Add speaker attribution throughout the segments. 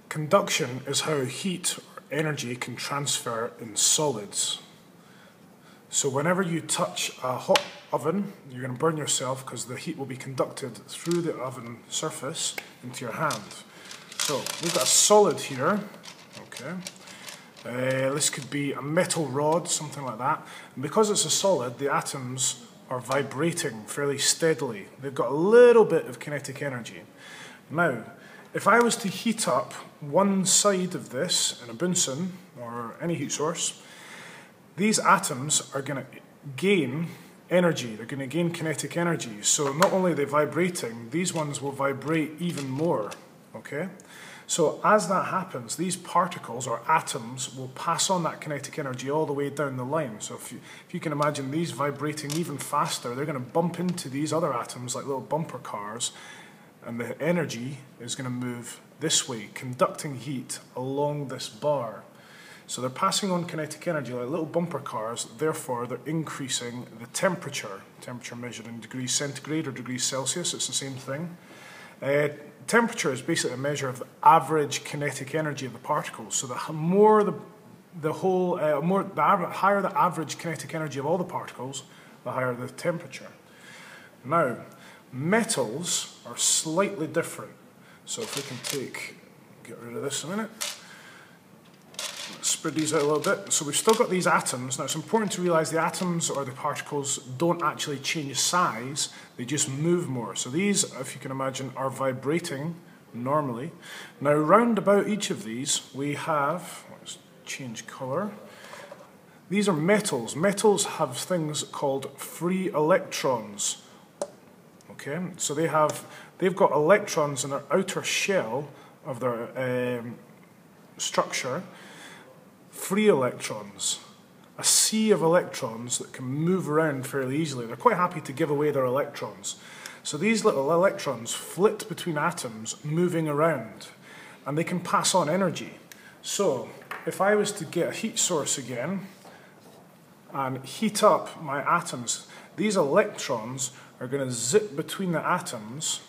Speaker 1: Conduction is how heat or energy can transfer in solids. So whenever you touch a hot oven, you're going to burn yourself because the heat will be conducted through the oven surface into your hand. So we've got a solid here. Okay. This could be a metal rod, something like that. And because it's a solid, the atoms are vibrating fairly steadily. They've got a little bit of kinetic energy. Now, if I was to heat up one side of this in a Bunsen or any heat source, these atoms are going to gain energy. They're going to gain kinetic energy. So not only are they vibrating, these ones will vibrate even more. Okay? So as that happens, these particles or atoms will pass on that kinetic energy all the way down the line. So if you can imagine these vibrating even faster, they're going to bump into these other atoms like little bumper cars, and the energy is going to move this way, conducting heat along this bar. So they're passing on kinetic energy like little bumper cars, therefore they're increasing the temperature measured in degrees centigrade or degrees Celsius, it's the same thing. Temperature is basically a measure of the average kinetic energy of the particles. So the higher the average kinetic energy of all the particles, the higher the temperature. Now, metals are slightly different. So if we can get rid of this a minute. Let's spread these out a little bit. So we've still got these atoms. Now it's important to realize the atoms or the particles don't actually change size, they just move more. So these, if you can imagine, are vibrating normally. Now round about each of these we have, let's change colour. These are metals. Metals have things called free electrons. Okay, so they've got electrons in their outer shell of their structure. Free electrons, a sea of electrons that can move around fairly easily. They're quite happy to give away their electrons. So these little electrons flit between atoms moving around, and they can pass on energy. So if I was to get a heat source again and heat up my atoms, these electrons are going to zip between the atoms,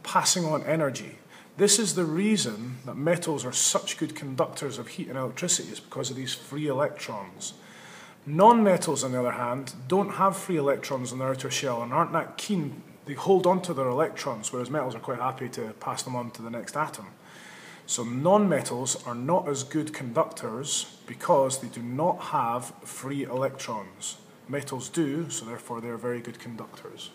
Speaker 1: passing on energy. This is the reason that metals are such good conductors of heat and electricity, is because of these free electrons. Non-metals, on the other hand, don't have free electrons in their outer shell and aren't that keen. They hold on to their electrons, whereas metals are quite happy to pass them on to the next atom. So non-metals are not as good conductors because they do not have free electrons. Metals do, so therefore they're very good conductors.